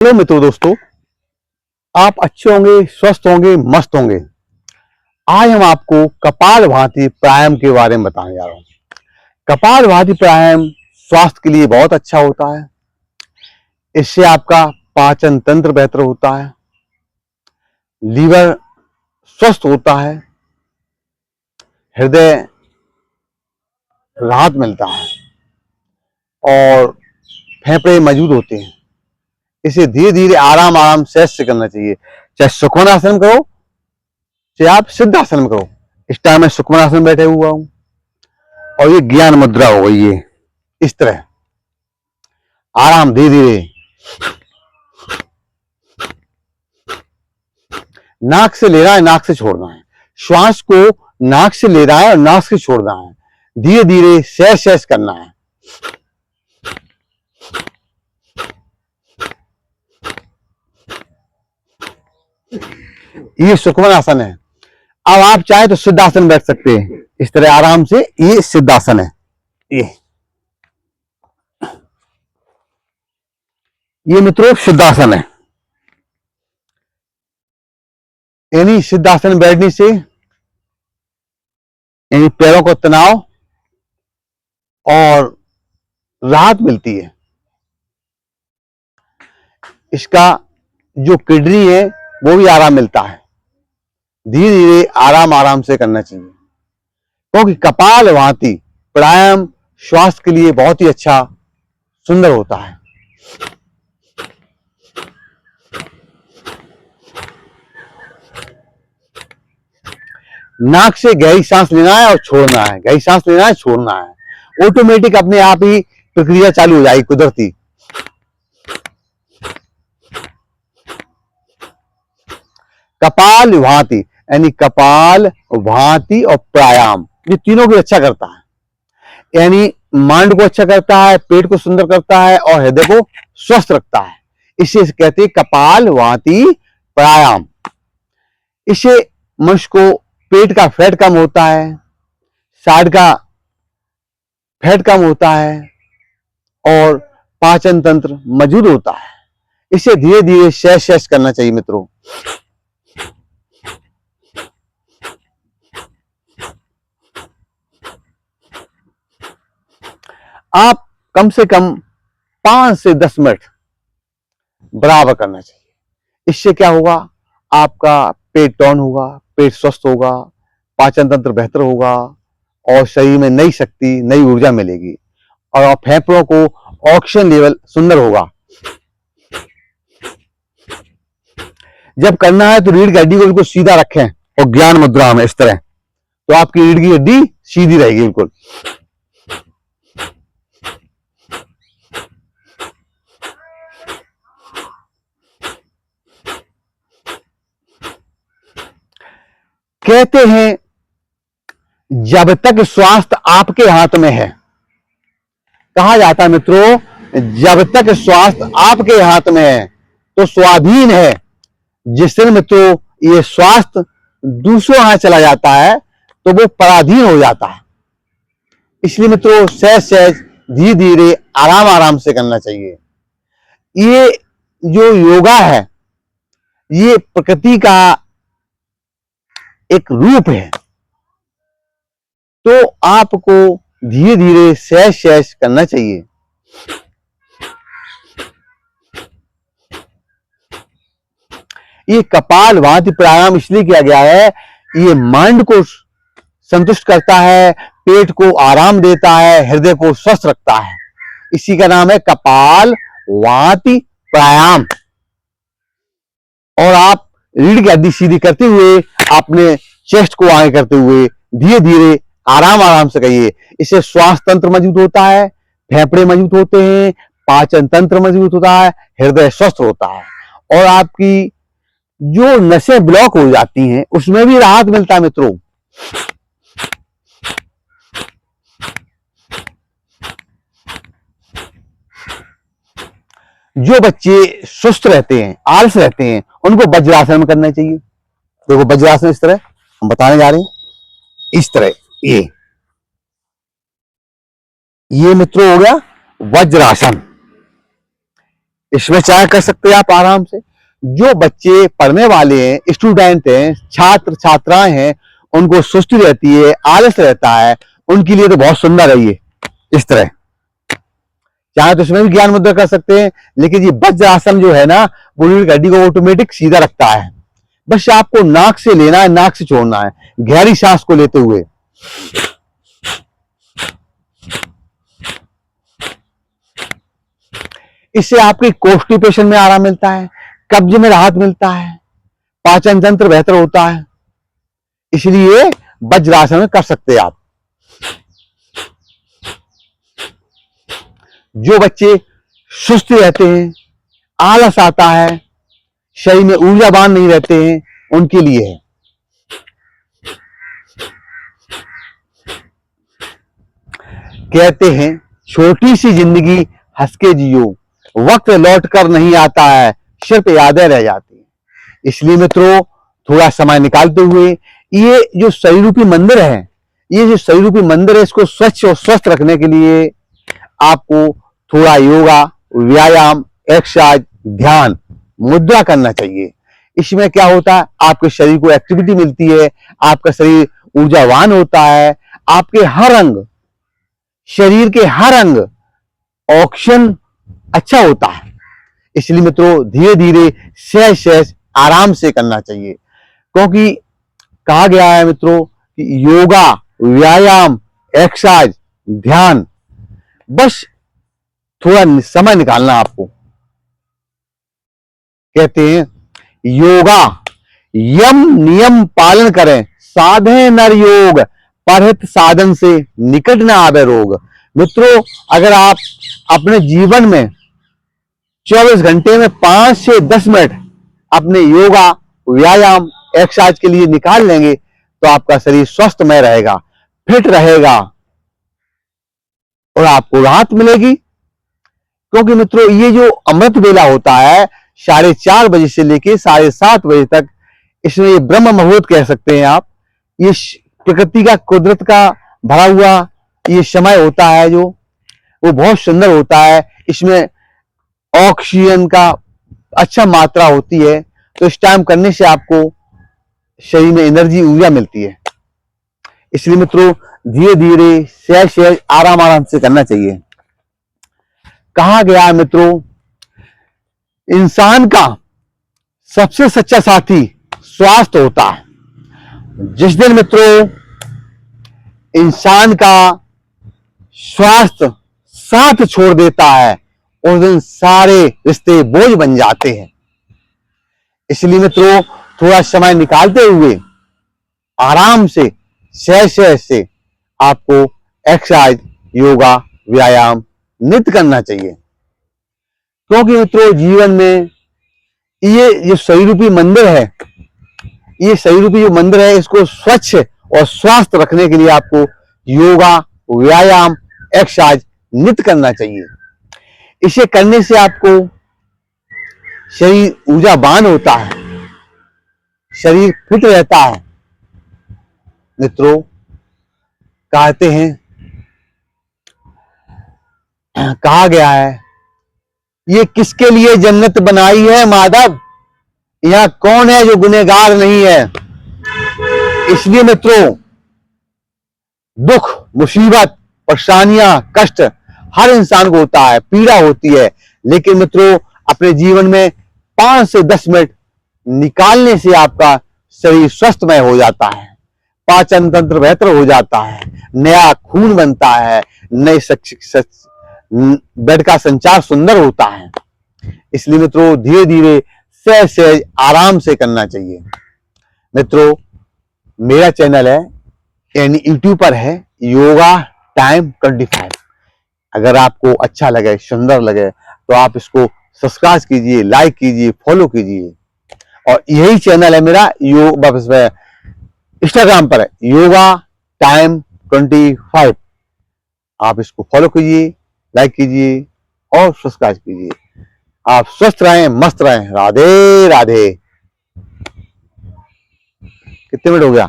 Hello मित्रों, दोस्तों, आप अच्छे होंगे, स्वस्थ होंगे, मस्त होंगे। आज हम आपको कपालभाति प्राणायाम के बारे में बताने जा रहा हूँ। कपालभाति प्राणायाम स्वास्थ्य के लिए बहुत अच्छा होता है। इससे आपका पाचन तंत्र बेहतर होता है, लीवर स्वस्थ होता है, हृदय राहत मिलता है और फेफड़े मजबूत होते हैं। इसे धीरे धीरे आराम आराम से करना चाहिए। चाहे सुखमनासन करो, चाहे आप सिद्धासन में करो। इस टाइम मैं सुखमनासन में बैठे हुआ हूं और ये ज्ञान मुद्रा हो गई। ये इस तरह आराम धीरे धीरे नाक से लेना है, नाक से छोड़ना है। श्वास को नाक से लेना है और नाक से छोड़ना है। धीरे धीरे सहज सहज करना है। ये सुखमनासन है। अब आप चाहे तो सिद्धासन बैठ सकते हैं इस तरह आराम से। ये सिद्धासन है। ये मित्रों सिद्धासन है। यानी सिद्धासन बैठने से यानी पैरों को तनाव और राहत मिलती है। इसका जो किडनी है वो भी आराम मिलता है। धीरे धीरे आराम आराम से करना चाहिए, क्योंकि कपालभाति प्राणायाम स्वास्थ्य के लिए बहुत ही अच्छा सुंदर होता है। नाक से गहरी सांस लेना है और छोड़ना है, गहरी सांस लेना है, छोड़ना है। ऑटोमेटिक अपने आप ही प्रक्रिया चालू हो जाएगी, कुदरती। कपालभाति यानी कपाल भाति और प्राणायाम, ये तीनों की रक्षा करता है। यानी माइंड को अच्छा करता है, पेट को सुंदर करता है और हृदय को स्वस्थ रखता है। इसे कहते हैं कपालभाति प्राणायाम। इससे मनुष्य को पेट का फैट कम होता है, साइड का फैट कम होता है और पाचन तंत्र मजबूत होता है। इसे धीरे धीरे सहज सहज करना चाहिए मित्रों। आप कम से कम 5 से 10 मिनट बराबर करना चाहिए। इससे क्या होगा, आपका पेट डाउन होगा, पेट स्वस्थ होगा, पाचन तंत्र बेहतर होगा और शरीर में नई शक्ति, नई ऊर्जा मिलेगी और फेफड़ों को ऑक्सीजन लेवल सुंदर होगा। जब करना है तो रीढ़ की हड्डी को बिल्कुल सीधा रखें और ज्ञान मुद्रा में इस तरह, तो आपकी रीढ़ की हड्डी सीधी रहेगी बिल्कुल। कहते हैं जब तक स्वास्थ्य आपके हाथ में है, कहा जाता है मित्रों, जब तक स्वास्थ्य आपके हाथ में है तो स्वाधीन है। जिस दिन मित्रों ये स्वास्थ्य दूसरों हाथ चला जाता है तो वो पराधीन हो जाता है। इसलिए मित्रों सहज सहज धीरे धीरे आराम आराम से करना चाहिए। ये जो योगा है ये प्रकृति का एक रूप है, तो आपको धीरे धीरे सहज सहज करना चाहिए। ये कपालभाति प्राणायाम इसलिए किया गया है, ये माइंड को संतुष्ट करता है, पेट को आराम देता है, हृदय को स्वस्थ रखता है। इसी का नाम है कपालभाति प्राणायाम। और आप रीढ़ की हड्डी सीधी करते हुए, अपने चेस्ट को आगे करते हुए धीरे धीरे आराम आराम से करिए। इससे स्वास्थ्य तंत्र मजबूत होता है, फेफड़े मजबूत होते हैं, पाचन तंत्र मजबूत होता है, हृदय स्वस्थ होता है और आपकी जो नसें ब्लॉक हो जाती हैं उसमें भी राहत मिलता है मित्रों। जो बच्चे सुस्त रहते हैं, आलस रहते हैं, उनको वज्रासन में करना चाहिए। देखो वज्रासन इस तरह हम बताने जा रहे हैं, इस तरह ये मित्रों हो गया वज्रासन। इसमें चाहे कर सकते हैं आप आराम से। जो बच्चे पढ़ने वाले हैं, स्टूडेंट हैं, छात्र छात्राएं हैं, उनको सुस्ती रहती है, आलस रहता है, उनके लिए तो बहुत सुंदर है ये। इस तरह चाहे तो इसमें भी ज्ञान मुद्रा कर सकते हैं, लेकिन ये वज्रासन जो है ना, वो रीढ़ की हड्डी को ऑटोमेटिक सीधा रखता है। बस आपको नाक से लेना है, नाक से छोड़ना है, गहरी सांस को लेते हुए। इससे आपके कॉन्स्टिपेशन में आराम मिलता है, कब्ज में राहत मिलता है, पाचन तंत्र बेहतर होता है। इसलिए वज्रासन कर सकते हैं आप। जो बच्चे सुस्त रहते हैं, आलस आता है, शरीर में ऊर्जावान नहीं रहते हैं, उनके लिए है। कहते हैं छोटी सी जिंदगी हंस के जियो, वक्त लौट कर नहीं आता है, सिर्फ यादें रह जाती हैं। इसलिए मित्रों, थोड़ा समय निकालते हुए ये जो शरीर रूपी मंदिर है, ये जो शरीर रूपी मंदिर है, इसको स्वच्छ और स्वस्थ रखने के लिए आपको थोड़ा योगा, व्यायाम, एक्सरसाइज, ध्यान, मुद्रा करना चाहिए। इसमें क्या होता है, आपके शरीर को एक्टिविटी मिलती है, आपका शरीर ऊर्जावान होता है, आपके हर अंग, शरीर के हर अंग ऑक्सीजन अच्छा होता है। इसलिए मित्रों, धीरे धीरे सहज सहज आराम से करना चाहिए, क्योंकि कहा गया है मित्रों कि योगा, व्यायाम, एक्सरसाइज, ध्यान, बस थोड़ा समय निकालना आपको। कहते हैं योगा यम नियम पालन करें, साधे नर योग, परहित साधन से निकट न आवे रोग। मित्रों, अगर आप अपने जीवन में 24 घंटे में 5 से 10 मिनट अपने योगा, व्यायाम, एक्सरसाइज के लिए निकाल लेंगे तो आपका शरीर स्वस्थमय रहेगा, फिट रहेगा और आपको राहत मिलेगी। क्योंकि मित्रों, ये जो अमृत वेला होता है 4:30 बजे से लेके 7:30 बजे तक, इसमें ये ब्रह्म मुहूर्त कह सकते हैं आप। ये प्रकृति का, कुदरत का भरा हुआ ये समय होता है, जो वो बहुत सुंदर होता है। इसमें ऑक्सीजन का अच्छा मात्रा होती है, तो इस टाइम करने से आपको शरीर में एनर्जी, ऊर्जा मिलती है। इसलिए मित्रों, धीरे धीरे सहज सहज आराम आराम से करना चाहिए। कहा गया है मित्रों, इंसान का सबसे सच्चा साथी स्वास्थ्य होता है। जिस दिन मित्रों इंसान का स्वास्थ्य साथ छोड़ देता है, उस दिन सारे रिश्ते बोझ बन जाते हैं। इसलिए मित्रों, थोड़ा समय निकालते हुए आराम से, सहज सहज से आपको एक्सरसाइज, योगा, व्यायाम नित्य करना चाहिए। क्योंकि मित्रों, जीवन में ये जो शरीर रूपी मंदिर है, ये शरीर रूपी जो मंदिर है, इसको स्वच्छ और स्वस्थ रखने के लिए आपको योगा, व्यायाम, एक्सरसाइज नित्य करना चाहिए। इसे करने से आपको शरीर ऊर्जावान होता है, शरीर फिट रहता है। मित्रों, कहते हैं, कहा गया है, ये किसके लिए जन्नत बनाई है माधव, यहां कौन है जो गुनहगार नहीं है। इसलिए मित्रों, दुख, मुसीबत, परेशानियां, कष्ट हर इंसान को होता है, पीड़ा होती है, लेकिन मित्रों अपने जीवन में 5 से 10 मिनट निकालने से आपका शरीर स्वस्थमय हो जाता है, पाचन तंत्र बेहतर हो जाता है, नया खून बनता है, नए ब्लड का संचार सुंदर होता है। इसलिए मित्रों, धीरे धीरे सहज सहज आराम से करना चाहिए। मित्रों, मेरा चैनल है, यानी यूट्यूब पर है, योगा टाइम 25। अगर आपको अच्छा लगे, सुंदर लगे, तो आप इसको सब्सक्राइब कीजिए, लाइक कीजिए, फॉलो कीजिए। और यही चैनल है मेरा, इंस्टाग्राम पर है, योगा टाइम 25। आप इसको फॉलो कीजिए, लाइक कीजिए और सब्सक्राइब कीजिए। आप स्वस्थ रहें, मस्त रहें। राधे राधे। कितने मिनट हो गया?